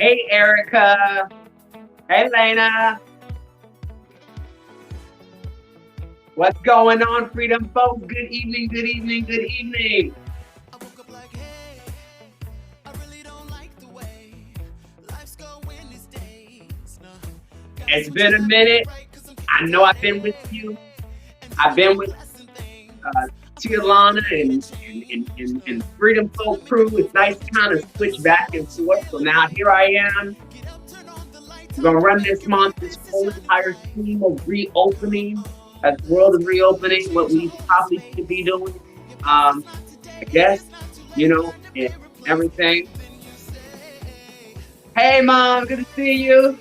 Hey, Erica. Hey, Lena. What's going on, Freedom folks? Good evening, good evening, good evening. I woke up like, hey, I really don't like the way life's going these days. No, gotta It's switch been it a up, take a minute. break, cause I'm I feeling know I've been with okay. you. And I've just been know with blessing uh, things. I wake up Tialana and it and changes. Freedom So Folk let me crew. give It's it nice just to a kind of taste. switch So back I and want you forth. to So feel now here I am. get up, turn on the lights, We're I'ma gonna run make this it month, right. this This is whole shining entire bright. theme of reopening, Oh, as the world is gonna reopening, what change your we whole life, probably should be baby. doing. Your best is Um, not I today, guess, it's not too late for them to and be replaced with everything. anything you say. Hey, Mom, good to see you.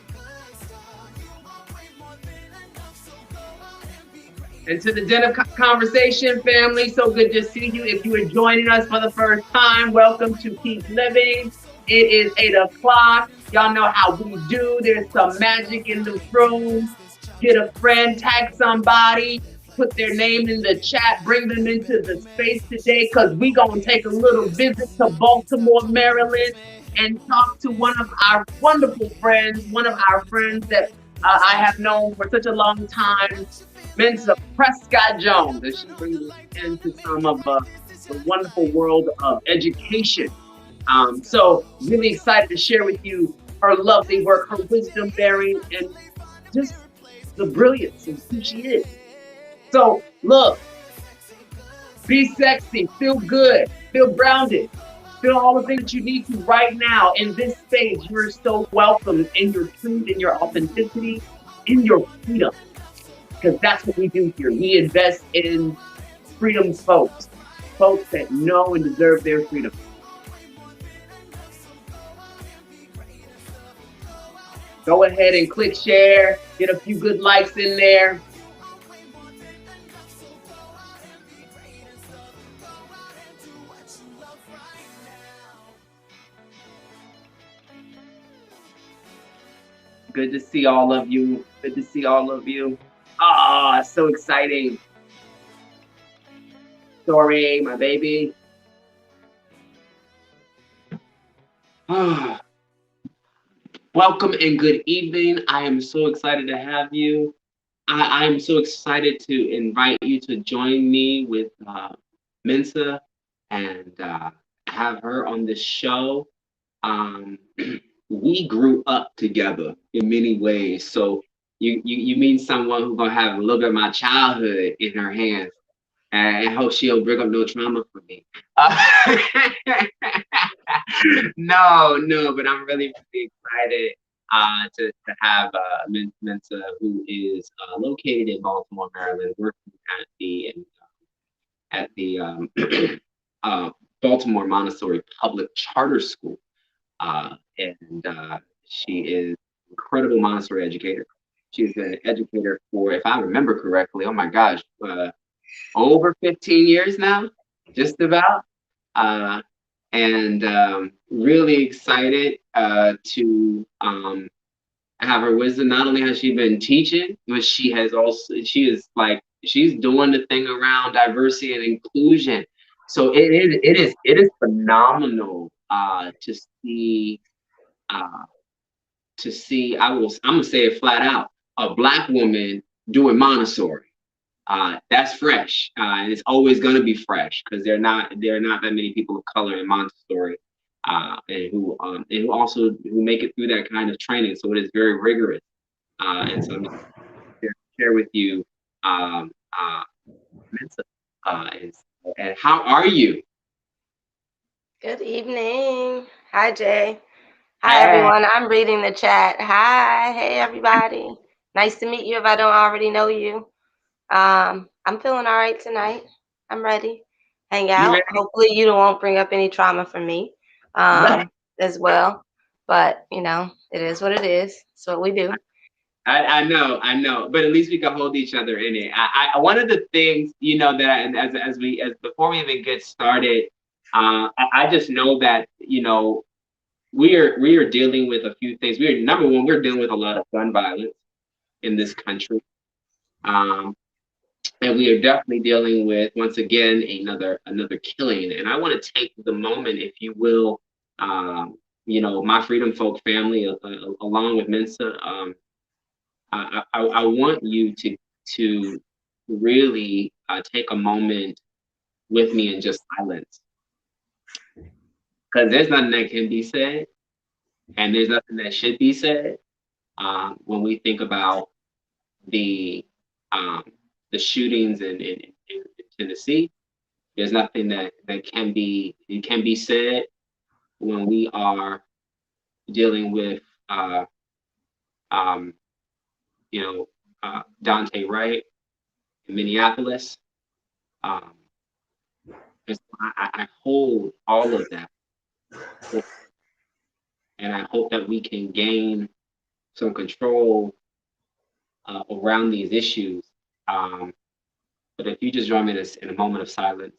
And to the dinner conversation family, so good to see you. If you are joining us for the first time, welcome to Keep Living. It is 8 o'clock. Y'all know how we do. There's some magic in the room. Get a friend, tag somebody, put their name in the chat, bring them into the space today because we're going to take a little visit to Baltimore, Maryland, and talk to one of our wonderful friends, one of our friends that I have known for such a long time, Mensa Prescott-Jones, as she brings us into some of the wonderful world of education. So really excited to share with you her lovely work, her wisdom bearing, and just the brilliance of who she is. So look, be sexy, feel good, feel grounded, feel all the things that you need to right now in this space. You're so welcome in your truth, in your authenticity, in your freedom, because that's what we do here. We invest in freedom folks, folks that know and deserve their freedom. Go ahead and click share, get a few good likes in there. Good to see all of you. Good to see all of you. Ah, so exciting. Sorry, my baby. Ah, welcome and good evening. I am so excited to have you. I am so excited to invite you to join me with Mensa and have her on this show. Um, we grew up together in many ways. So you mean someone who's gonna have a little bit of my childhood in her hands, and I hope she'll bring up no trauma for me. No, but I'm really excited to have Mensa, who is located in Baltimore, Maryland, working at the uh, Baltimore Montessori Public Charter School, and she is an incredible Montessori educator. She's been an educator for, if I remember correctly, oh my gosh, over 15 years now, just about. Uh, and really excited to have her wisdom. Not only has she been teaching, but she's doing the thing around diversity and inclusion. So it is phenomenal uh, to see. I'm gonna say it flat out: a black woman doing Montessori. That's fresh, and it's always going to be fresh because there are not that many people of color in Montessori, and who also who make it through that kind of training. So it is very rigorous, and so I'm just share with you, um, uh, Mensa, and how are you? Good evening. Hi, Jay. Hi, Hey, everyone. I'm reading the chat. Hi. Hey, everybody. Nice to meet you if I don't already know you. I'm feeling all right tonight. I'm ready. Hang you out. ready? Hopefully, you won't bring up any trauma for me as well. But, it is what it is. It's what we do. I know, but at least we can hold each other in it. One of the things, that as before we even get started, I just know that we are dealing with a few things. Number one, we're dealing with a lot of gun violence in this country, um, and we are definitely dealing with, once again, another killing. And I want to take the moment, if you will, um, my Freedom Folk family, along with Mensa, I want you to really take a moment with me in just silence, because there's nothing that can be said, and there's nothing that should be said when we think about the um, the shootings in Tennessee. There's nothing that can be said when we are dealing with um, you know Dante Wright in Minneapolis. Um, and so I hold all of that, and I hope that we can gain some control around these issues. Um, but if you just join me in a moment of silence.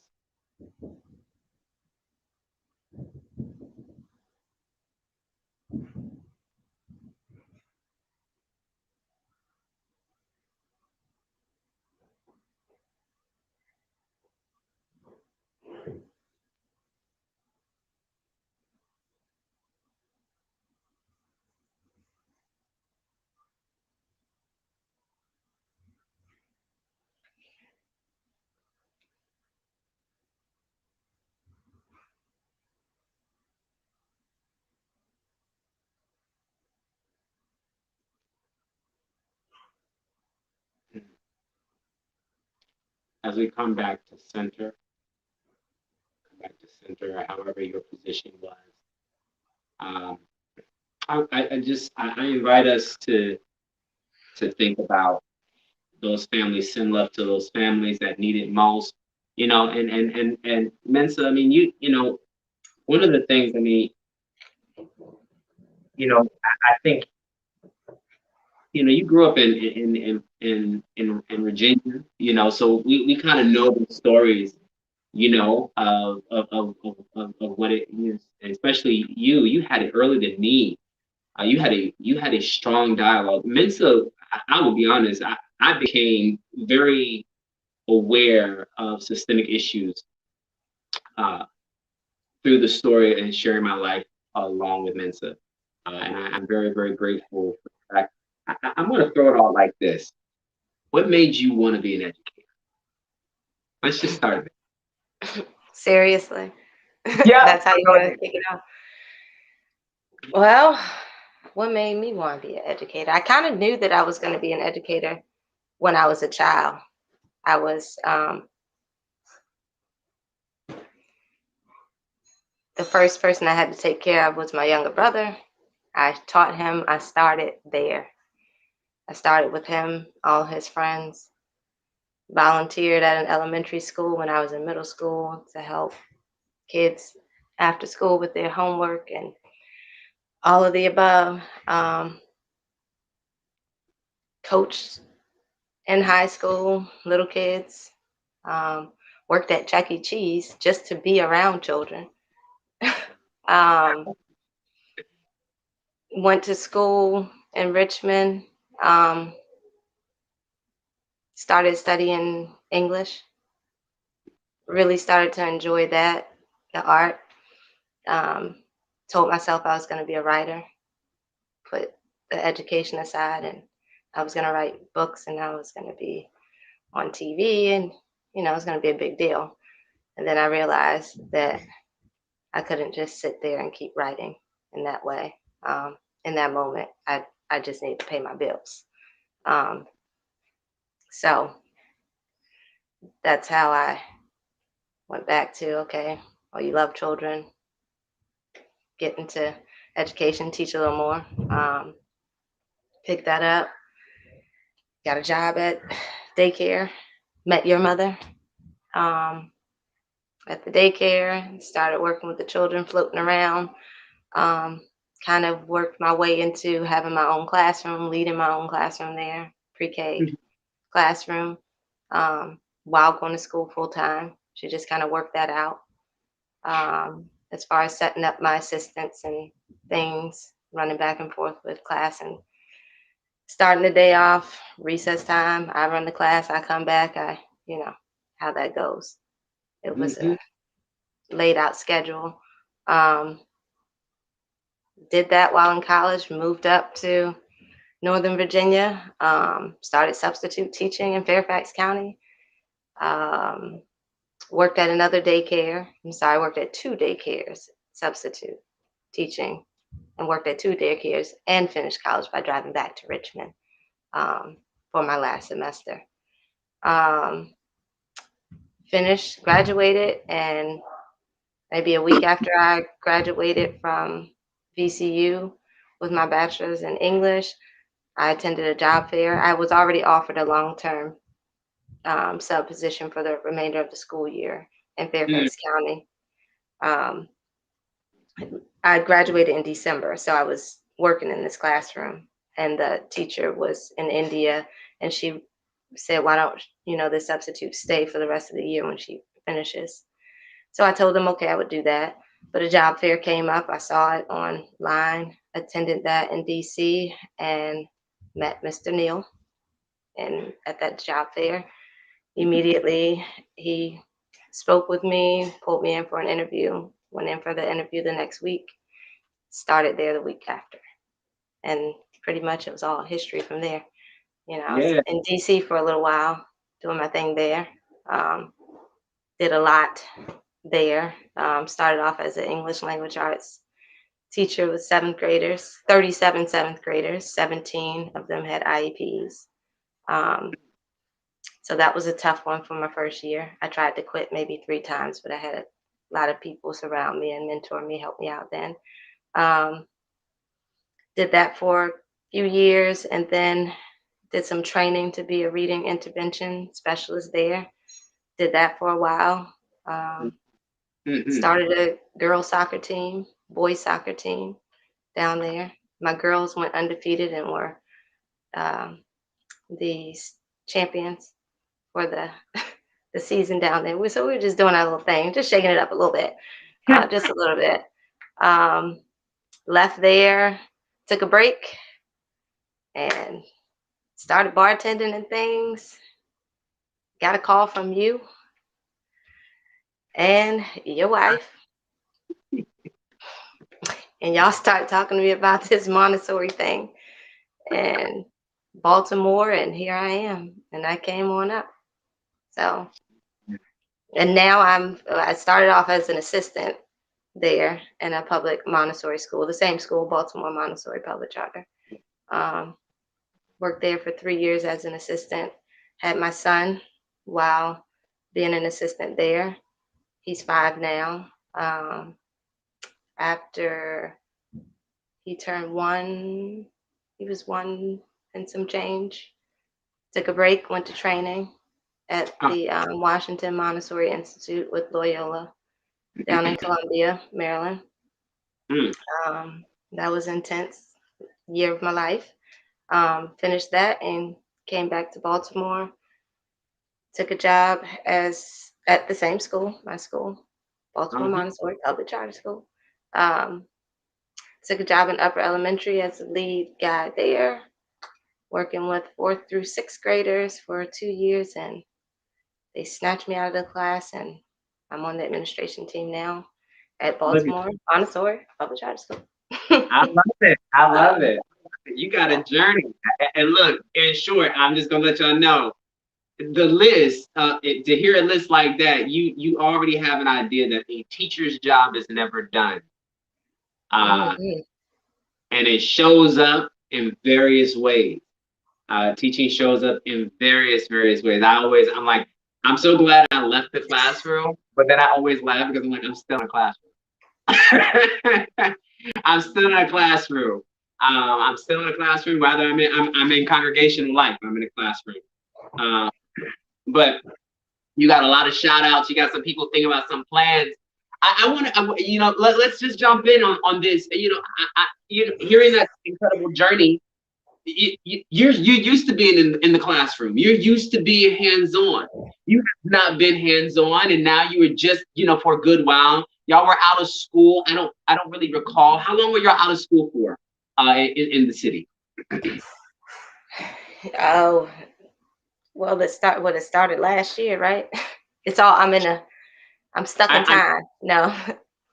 As we come back to center, however your position was. Um, I invite us to think about those families, send love to those families that need it most. And Mensa, I mean, one of the things, I mean, I think, you grew up in Virginia, so we kind of know the stories, of what it is, and especially you had it earlier than me. You had a strong dialogue. Mensa, I will be honest, I became very aware of systemic issues uh, through the story and sharing my life along with Mensa. And I'm very, very grateful for the fact. I'm going to throw it out like this. What made you want to be an educator? Let's just start there. Seriously. Yeah. That's how you want to kick it off. Well, what made me want to be an educator? I kind of knew that I was going to be an educator when I was a child. I was the first person I had to take care of was my younger brother. I taught him. I started there. I started with him, all his friends. Volunteered at an elementary school when I was in middle school to help kids after school with their homework and all of the above. Coached in high school, little kids. Um, Worked at Chuck E. Cheese just to be around children. um, Went to school in Richmond. Um, Started studying English. Really started to enjoy that, the art. Um, Told myself I was going to be a writer. Put the education aside, and I was going to write books, and I was going to be on TV, and it was going to be a big deal. And then I realized that I couldn't just sit there and keep writing in that way. In that moment, I just needed to pay my bills. So that's how I went back to, okay, well, you love children, get into education, teach a little more. Pick that up, got a job at daycare, met your mother at the daycare, started working with the children floating around. Kind of worked my way into having my own classroom, leading my own classroom there, pre-K classroom, while going to school full time. She just kind of worked that out. As far as setting up my assistants and things, running back and forth with class and starting the day off, recess time, I run the class, I come back, how that goes. It was a laid out schedule. Um, Did that while in college, moved up to Northern Virginia, started substitute teaching in Fairfax County. Worked at another daycare. I worked at 2 daycares, substitute teaching, and worked at 2 daycares and finished college by driving back to Richmond for my last semester. Finished, graduated, and maybe a week after I graduated from VCU with my bachelor's in English, I attended a job fair. I was already offered a long-term sub position for the remainder of the school year in Fairfax County. I graduated in December, so I was working in this classroom, and the teacher was in India, and she said, why don't, the substitute stay for the rest of the year when she finishes? So I told them, okay, I would do that. But a job fair came up. I saw it online, attended that in DC, and met Mr. Neal and at that job fair. Immediately, he spoke with me, pulled me in for an interview, went in for the interview the next week, started there the week after. And pretty much it was all history from there. I was in DC for a little while, doing my thing there. Did a lot there. Started off as an English language arts teacher with 7th graders, 37 7th graders, 17 of them had IEPs. So that was a tough one for my first year. I tried to quit maybe 3 times, but I had a lot of people surround me and mentor me, help me out then. Did that for a few years, and then did some training to be a reading intervention specialist there. Did that for a while. Started a girls soccer team, boys soccer team down there. My girls went undefeated and were the champions for the season down there. So we were just doing our little thing, just shaking it up a little bit, just a little bit. Left there, took a break, and started bartending and things. Got a call from you and your wife. And y'all started talking to me about this Montessori thing and Baltimore, and here I am. And I came on up. So, and now I started off as an assistant there in a public Montessori school, the same school, Baltimore Montessori Public Charter. Worked there for 3 years as an assistant. Had my son while being an assistant there. He's 5 now. After he turned 1, he was 1 and some change. Took a break, went to training at the Washington Montessori Institute with Loyola down in Columbia, Maryland. That was intense year of my life. Finished that and came back to Baltimore. Took a job at the same school, my school, Baltimore Montessori Public Charter School. Took a job in upper elementary as the lead guy there, working with 4th through 6th graders for 2 years, and they snatched me out of the class, and I'm on the administration team now at Baltimore Montessori Public Charter School. I love it. I love it. You got a journey. And look, in short, I'm just gonna let y'all know the list. To hear a list like that, you already have an idea that a teacher's job is never done. And it shows up in various ways. Teaching shows up in various ways. I'm like, I'm so glad I left the classroom, but then I always laugh because I'm like, I'm still in a classroom. I'm still in a classroom. I'm still in a classroom, whether I'm in congregational life, I'm in a classroom. But you got a lot of shout outs. You got some people thinking about some plans. I want to, let's just jump in on this. Hearing that incredible journey. You used to being in the classroom. You're used to being hands-on. You have not been hands-on, and now you were just, for a good while. Y'all were out of school. I don't really recall. How long were y'all out of school for in the city? Oh, well, it started last year, right? It's all I'm stuck in time. No.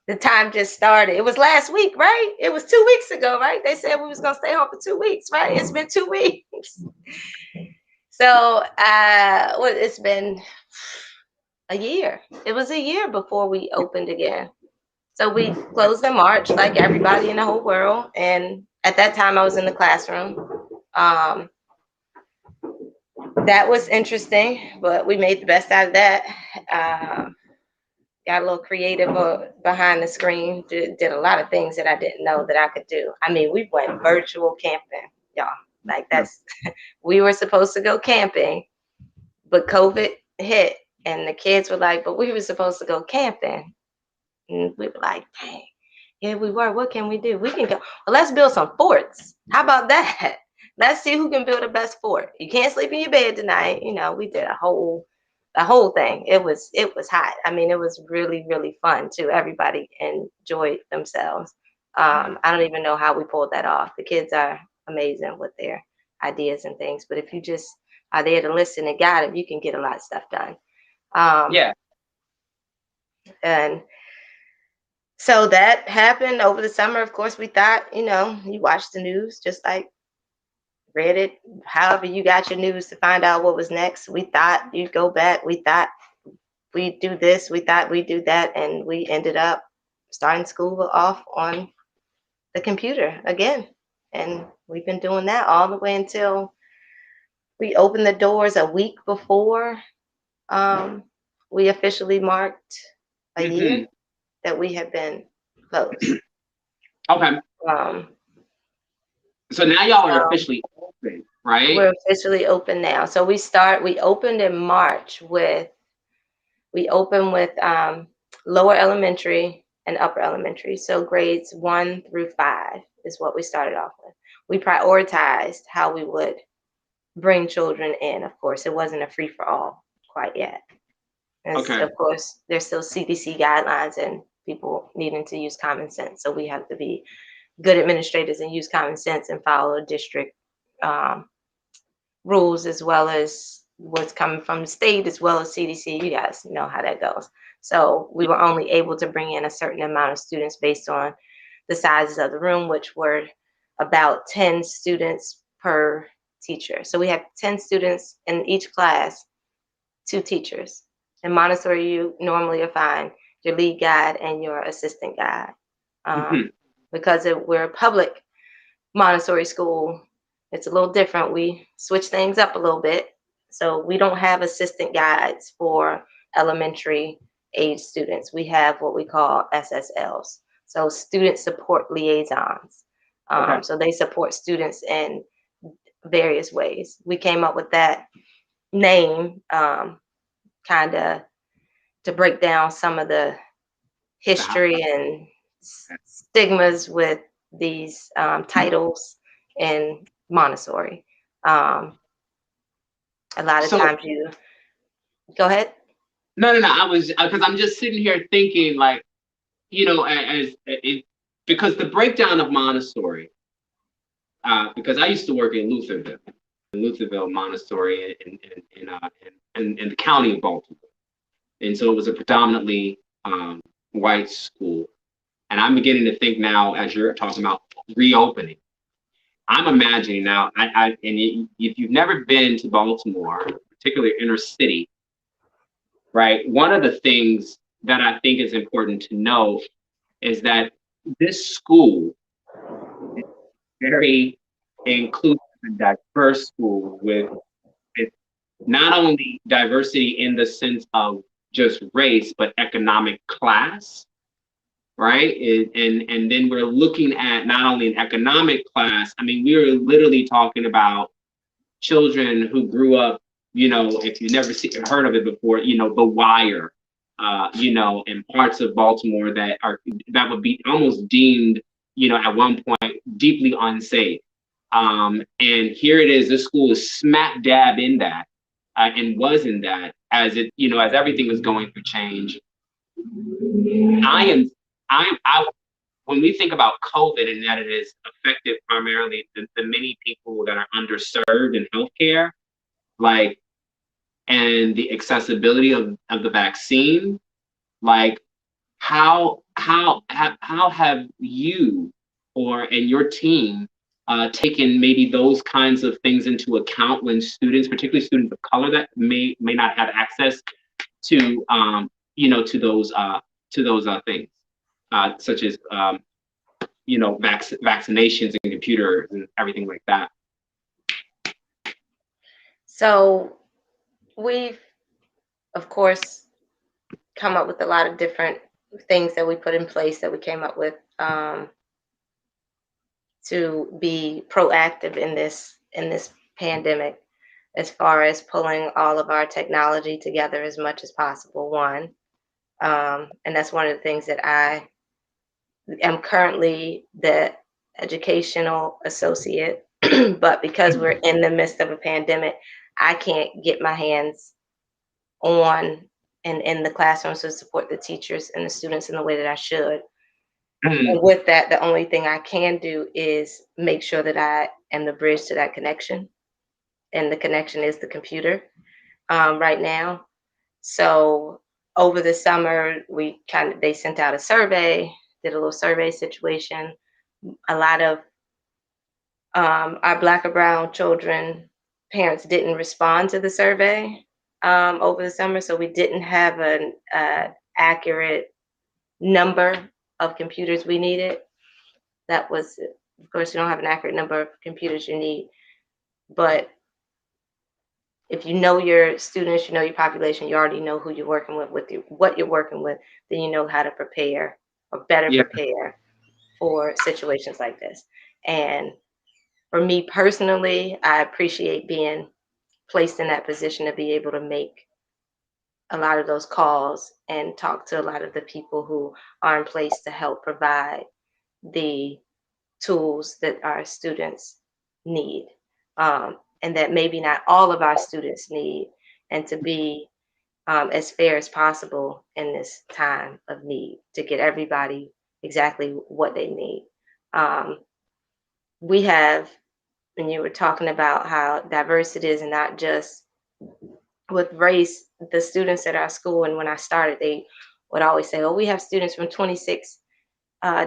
The time just started. It was last week, right? It was 2 weeks ago, right? They said we was gonna stay home for 2 weeks, right? It's been 2 weeks. So it's been a year. It was a year before we opened again. So we closed in March, like everybody in the whole world. And at that time, I was in the classroom. Um, that was interesting, but we made the best out of that. Got a little creative behind the screen. Did a lot of things that I didn't know that I could do. I mean, we went virtual camping, y'all. Like that's, we were supposed to go camping, but COVID hit, and the kids were like, "But we were supposed to go camping." And we were like, "Dang, yeah, we were. What can we do? We can go. Well, let's build some forts. How about that? Let's see who can build the best fort. You can't sleep in your bed tonight." We did the whole thing. It was hot. I mean, it was really, really fun too. Everybody enjoyed themselves. I don't even know how we pulled that off. The kids are amazing with their ideas and things. But if you just are there to listen and guide them, you can get a lot of stuff done. Yeah. And so that happened over the summer. Of course, we thought, you watch the news, just like read it, however you got your news to find out what was next. We thought you'd go back. We thought we'd do this. We thought we'd do that. And we ended up starting school off on the computer again. And we've been doing that all the way until we opened the doors a week before we officially marked a year that we have been closed. Okay. So now y'all are officially open, right? We're officially open now. So we opened in March we opened with lower elementary and upper elementary. So grades 1 through 5 is what we started off with. We prioritized how we would bring children in. Of course, it wasn't a free for all quite yet. And Okay. of course, there's still CDC guidelines and people needing to use common sense. So we have to be good administrators and use common sense and follow district rules, as well as what's coming from the state, as well as CDC. You guys know how that goes. So we were only able to bring in a certain amount of students based on the sizes of the room, which were about 10 students per teacher. So we have 10 students in each class, 2 teachers. In Montessori, you normally find your lead guide and your assistant guide. Because we're a public Montessori school, it's a little different. We switch things up a little bit. So we don't have assistant guides for elementary age students. We have what we call SSLs. So student support liaisons. So they support students in various ways. We came up with that name kind of to break down some of the history and stigmas with these titles in Montessori. A lot of times you go ahead. No. I was, because I'm just sitting here thinking, like, because the breakdown of Montessori, because I used to work in Lutherville Montessori in the county of Baltimore. And so it was a predominantly white school. And I'm beginning to think now, as you're talking about reopening, I'm imagining now, if you've never been to Baltimore, particularly inner city, right? One of the things that I think is important to know is that this school is very inclusive and diverse school with not only diversity in the sense of just race, but economic class, right? And then we're looking at not only an economic class, I mean, we were literally talking about children who grew up, if you've never heard of it before, The Wire, in parts of Baltimore that would be almost deemed, at one point deeply unsafe. And here it is, this school is smack dab in that, and was in that as as everything was going through change. When we think about COVID and that it has affected primarily the many people that are underserved in healthcare, like, and the accessibility of the vaccine, like, how how have you and your team taken maybe those kinds of things into account when students, particularly students of color that may not have access to to those things such as vaccinations and computers and everything like that. So we've, of course, come up with a lot of different things that we put in place that we came up with to be proactive in this pandemic, as far as pulling all of our technology together as much as possible. One, and that's one of the things that I am currently the educational associate, but because we're in the midst of a pandemic, I can't get my hands on and in the classrooms to support the teachers and the students in the way that I should. And with that, the only thing I can do is make sure that I am the bridge to that connection. And the connection is the computer right now. So over the summer, they sent out a survey, did a little survey situation. A lot of our Black or brown children, parents didn't respond to the survey over the summer. So we didn't have an accurate number of computers we needed. That was, of course, you don't have an accurate number of computers you need, but if you know your students, you know your population, you already know who you're working with what you're working with, then you know how to prepare or better prepare for situations like this. And for me personally, I appreciate being placed in that position to be able to make a lot of those calls and talk to a lot of the people who are in place to help provide the tools that our students need, and that maybe not all of our students need, and to be as fair as possible in this time of need to get everybody exactly what they need. We have, and you were talking about how diverse it is, and not just with race, the students at our school, and when I started, they would always say, oh, we have students from 26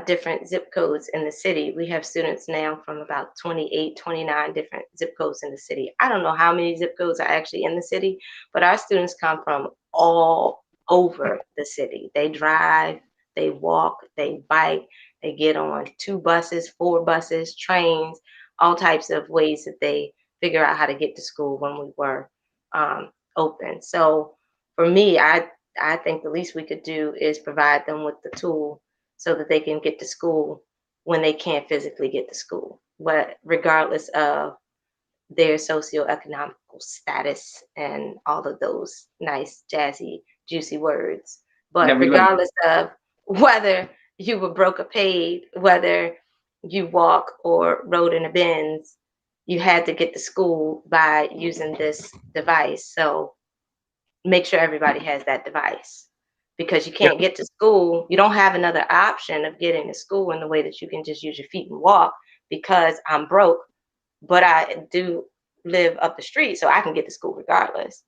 different zip codes in the city. We have students now from about 28, 29 different zip codes in the city. I don't know how many zip codes are actually in the city, but our students come from all over the city. They drive, they walk, they bike, they get on 2 buses, 4 buses, trains, all types of ways that they figure out how to get to school when we were open. So for me, I think the least we could do is provide them with the tool so that they can get to school when they can't physically get to school, but regardless of their socioeconomical status and all of those nice, jazzy, juicy words. But regardless of whether you were broke or paid, whether you walk or rode in a Benz, you had to get to school by using this device. So make sure everybody has that device, because you can't get to school. You don't have another option of getting to school in the way that you can just use your feet and walk, because I'm broke, but I do live up the street, so I can get to school regardless.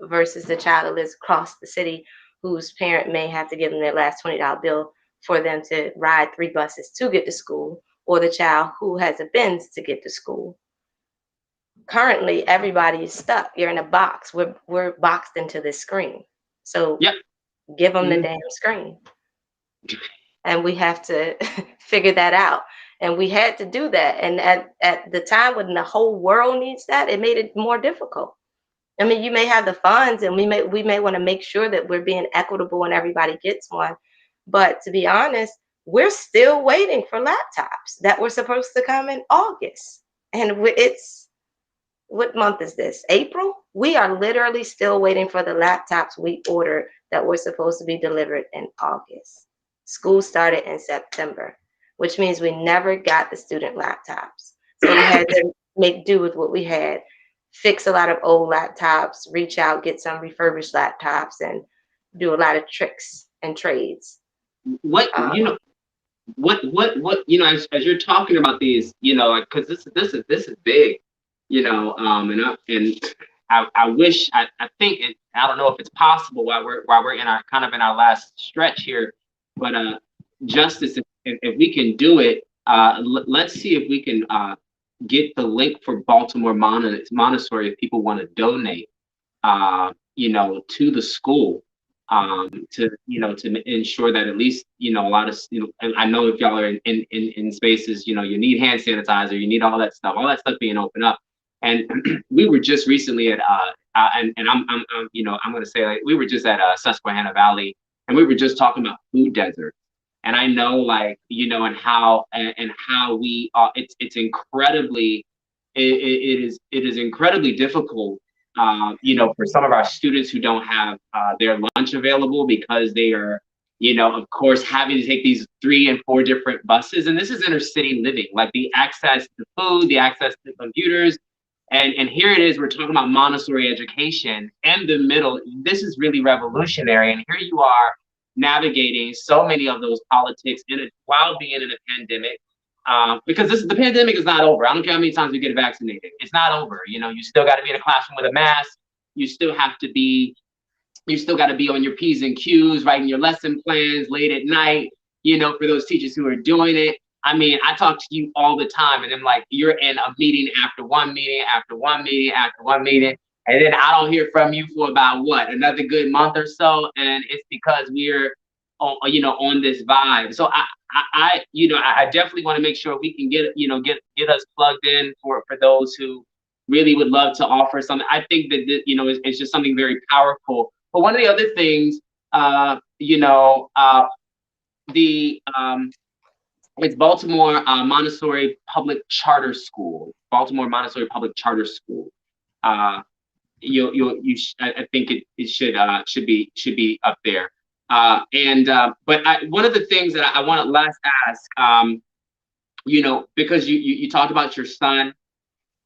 Versus the child that lives across the city, whose parent may have to give them their last $20 bill for them to ride 3 buses to get to school, or the child who has a Benz to get to school. Currently, everybody is stuck. You're in a box. We're boxed into this screen. So give them the damn screen. And we have to figure that out. And we had to do that. And at the time when the whole world needs that, it made it more difficult. I mean, you may have the funds, and we may want to make sure that we're being equitable and everybody gets one. But to be honest, we're still waiting for laptops that were supposed to come in August. And it's, what month is this? April? We are literally still waiting for the laptops we ordered that were supposed to be delivered in August. School started in September, which means we never got the student laptops. So we had to make do with what we had, fix a lot of old laptops, reach out, get some refurbished laptops, and do a lot of tricks and trades. What as you're talking about these, like, because this is big, and I wish, I think it, I don't know if it's possible while we're in our kind of in our last stretch here, But Justice, if we can do it, let's see if we can get the link for Baltimore Montessori if people want to donate, to the school, to ensure that at least, a lot of, and I know if y'all are in spaces, you need hand sanitizer, you need all that stuff being opened up. And we were just recently at, and I'm going to say, like, we were just at Susquehanna Valley, and we were just talking about food deserts. And I know, like, and how we, it's incredibly, it is incredibly difficult, for some of our students who don't have their lunch available because they are, of course, having to take these 3 and 4 different buses. And this is inner city living, like the access to food, the access to computers. And here it is, we're talking about Montessori education in the middle. This is really revolutionary. And here you are navigating so many of those politics while being in a pandemic. Because the pandemic is not over. I don't care how many times we get vaccinated. It's not over. You still got to be in a classroom with a mask. You still got to be on your P's and Q's, writing your lesson plans late at night, for those teachers who are doing it. I mean, I talk to you all the time, and I'm like, you're in a meeting after one meeting, after one meeting, after one meeting. And then I don't hear from you for about another good month or so. And it's because we're on this vibe. So I definitely want to make sure we can get us plugged in for those who really would love to offer something. I think that it's just something very powerful. But one of the other things, the it's Baltimore Montessori Public Charter School. Baltimore Montessori Public Charter School. I think it should be up there. But one of the things that I want to last ask, because you talked about your son,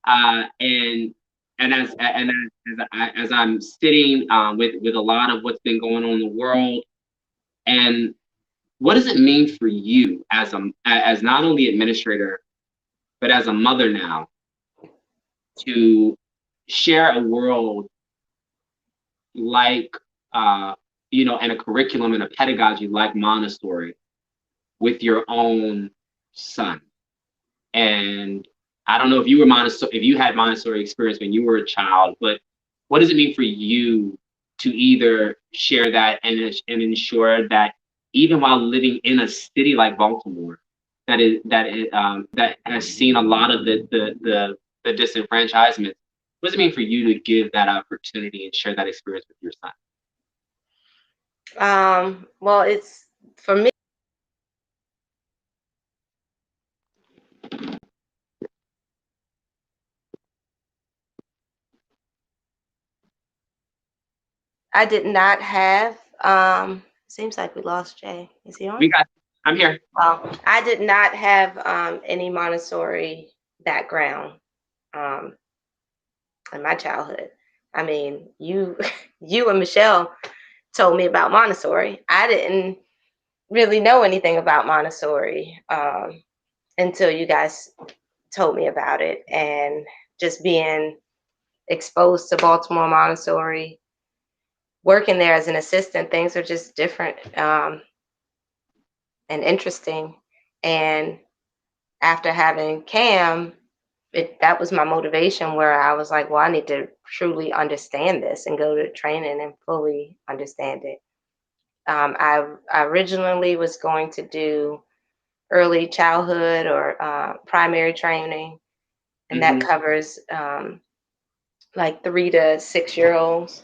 and as I'm sitting with a lot of what's been going on in the world, and what does it mean for you as not only administrator, but as a mother now, to share a world like and a curriculum and a pedagogy like Montessori with your own son? And I don't know if you had Montessori experience when you were a child, but what does it mean for you to either share that and ensure that even while living in a city like Baltimore, that has seen a lot of the disenfranchisement, what does it mean for you to give that opportunity and share that experience with your son? Well, it's for me. I did not have. Seems like we lost Jay. Is he on? I'm here. I did not have any Montessori background in my childhood. I mean, you and Michelle told me about Montessori. I didn't really know anything about Montessori until you guys told me about it, and just being exposed to Baltimore Montessori, working there as an assistant, things are just different and interesting. And after having Cam, that was my motivation, where I was like, well, I need to truly understand this and go to training and fully understand it. I originally was going to do early childhood or primary training, and that covers like 3 to 6 year olds.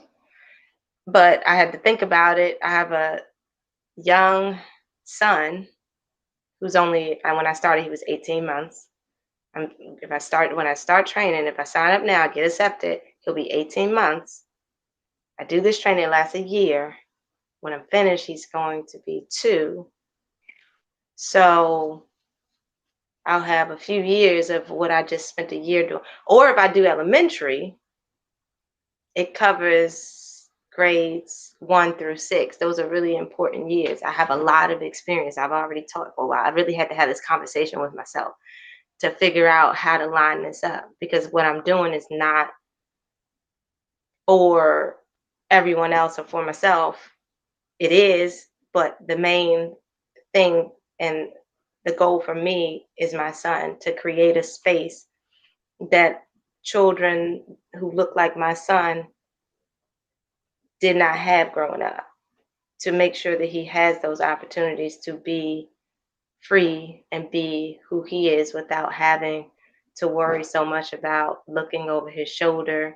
But I had to think about it. I have a young son who's only, when I started, he was 18 months. When I start training, if I sign up now, get accepted, he'll be 18 months. I do this training, it lasts a year. When I'm finished, he's going to be 2. So I'll have a few years of what I just spent a year doing. Or if I do elementary, it covers grades 1 through 6. Those are really important years. I have a lot of experience. I've already taught for a while. I really had to have this conversation with myself to figure out how to line this up, because what I'm doing is not for everyone else or for myself. It is, but the main thing and the goal for me is my son, to create a space that children who look like my son did not have growing up, to make sure that he has those opportunities to be free and be who he is without having to worry so much about looking over his shoulder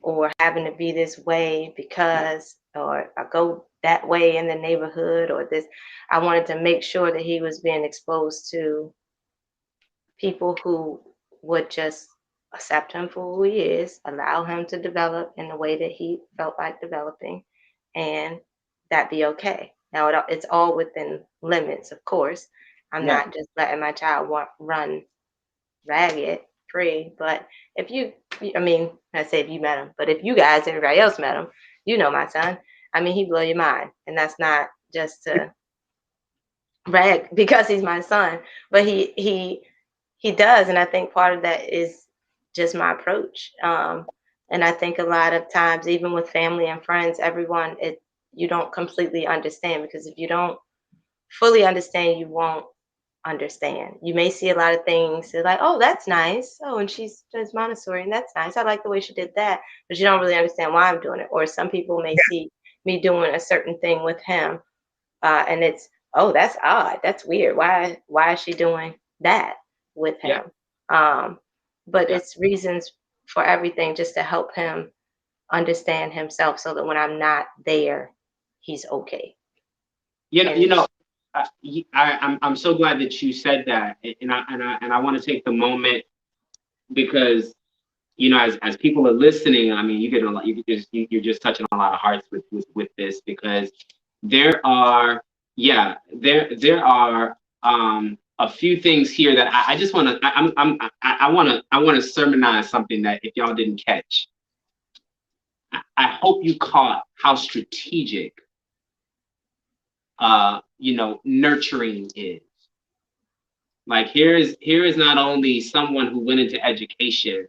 or having to be this way because, or I go that way in the neighborhood or this. I wanted to make sure that he was being exposed to people who would just accept him for who he is, allow him to develop in the way that he felt like developing, and that be okay. Now, it's all within limits, of course. I'm Yeah. not just letting my child run ragged, free. But if you, I mean, I say if you met him, but if you guys, everybody else met him, you know my son. I mean, he blow your mind, and that's not just to brag because he's my son, but he does, and I think part of that is just my approach. And I think a lot of times, even with family and friends, everyone, you don't completely understand, because if you don't fully understand, you won't understand. You may see a lot of things, they're like, oh, that's nice. Oh, and she does Montessori, and that's nice. I like the way she did that, but you don't really understand why I'm doing it. Or some people may see me doing a certain thing with him, and it's, oh, that's odd, that's weird. Why is she doing that with Yeah. him? But Yeah. it's reasons for everything, just to help him understand himself, so that when I'm not there, he's okay. You know, I'm so glad that you said that, and I want to take the moment because, you know, as people are listening, I mean, you get a lot. You're just touching a lot of hearts with this, because there are, yeah, there are a few things here that I just want to I want to sermonize something that if y'all didn't catch. I hope you caught how strategic you know, nurturing is. Like, here is not only someone who went into education,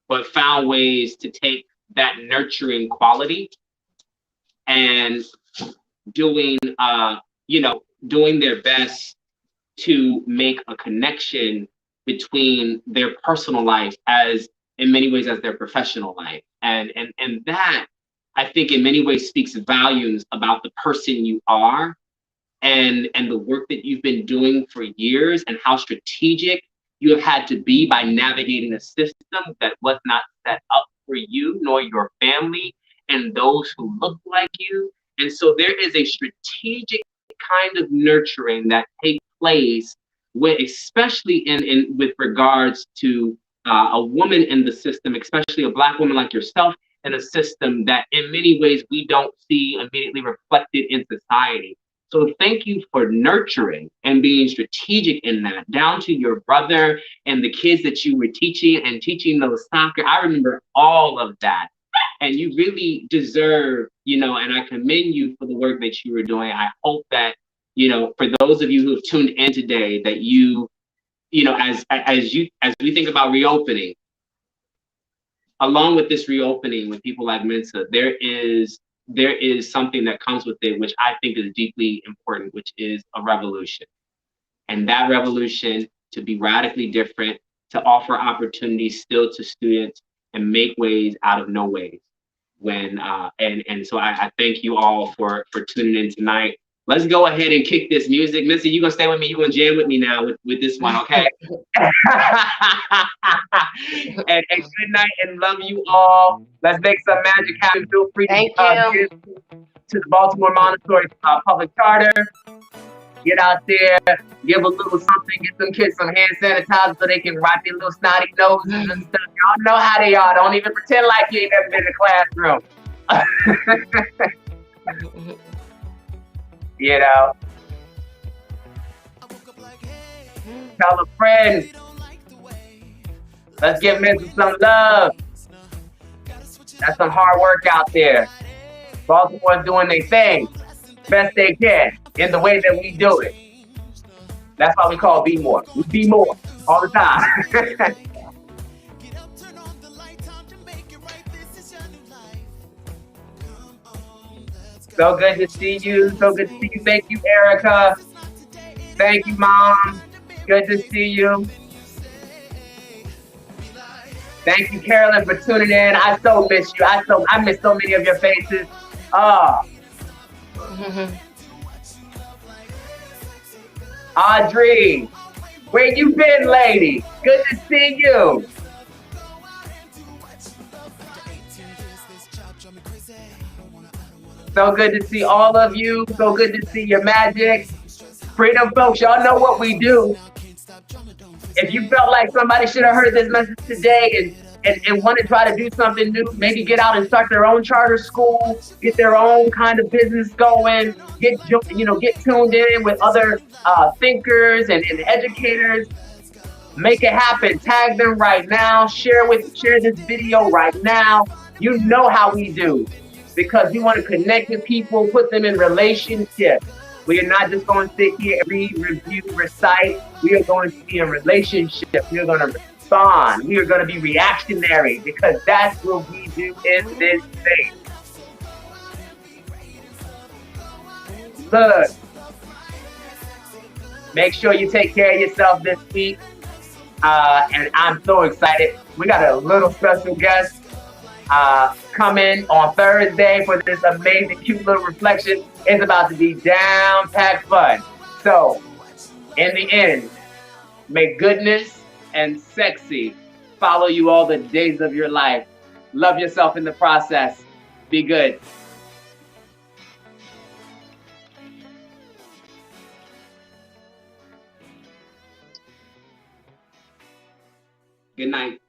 but found ways to take that nurturing quality and doing you know, doing their best to make a connection between their personal life, as in many ways as their professional life. And that, I think, in many ways speaks volumes about the person you are, and the work that you've been doing for years, and how strategic you have had to be by navigating a system that was not set up for you nor your family and those who look like you. And so there is a strategic kind of nurturing that takes place with, especially in with regards to a woman in the system, especially a Black woman like yourself, in a system that in many ways we don't see immediately reflected in society. So thank you for nurturing and being strategic in that, down to your brother and the kids that you were teaching, and teaching those soccer. I remember all of that. And you really deserve, you know, and I commend you for the work that you were doing. I hope that, you know, for those of you who have tuned in today, that you know, as we think about reopening, along with this reopening with people like Mensa, there is something that comes with it, which I think is deeply important, which is a revolution. And that revolution, to be radically different, to offer opportunities still to students, and make ways out of no ways. When and so I thank you all for tuning in tonight. Let's go ahead and kick this music. Missy, you gonna stay with me? You gonna jam with me now with this one, okay? And good night, and love you all. Let's make some magic happen. Feel free to Thank give you. to the Baltimore Montessori Public Charter. Get out there, give a little something, get them kids some hand sanitizer so they can wipe their little snotty noses and stuff. Y'all know how they are. Don't even pretend like you ain't never been in the classroom. You know, tell a friend. Let's give Mensa some love. That's some hard work out there. Baltimore's doing their thing, best they can, in the way that we do it. That's why we call Be More. We be more all the time. So good to see you. So good to see you. Thank you, Erica. Thank you, Mom. Good to see you. Thank you, Carolyn, for tuning in. I so miss you. I miss so many of your faces. Oh, Audrey, where you been, lady? Good to see you. So good to see all of you. So good to see your magic. Freedom folks, y'all know what we do. If you felt like somebody should have heard this message today and want to try to do something new, maybe get out and start their own charter school, get their own kind of business going, get tuned in with other thinkers and educators. Make it happen. Tag them right now. Share this video right now. You know how we do, because we want to connect with people, put them in relationships. We are not just going to sit here and read, review, recite. We are going to be in relationship. We are going to respond. We are going to be reactionary, because that's what we do in this space. Look, make sure you take care of yourself this week. And I'm so excited. We got a little special guest coming on Thursday for this amazing, cute little reflection. It's about to be down-packed fun. So, in the end, may goodness and sexy follow you all the days of your life. Love yourself in the process. Be good. Good night.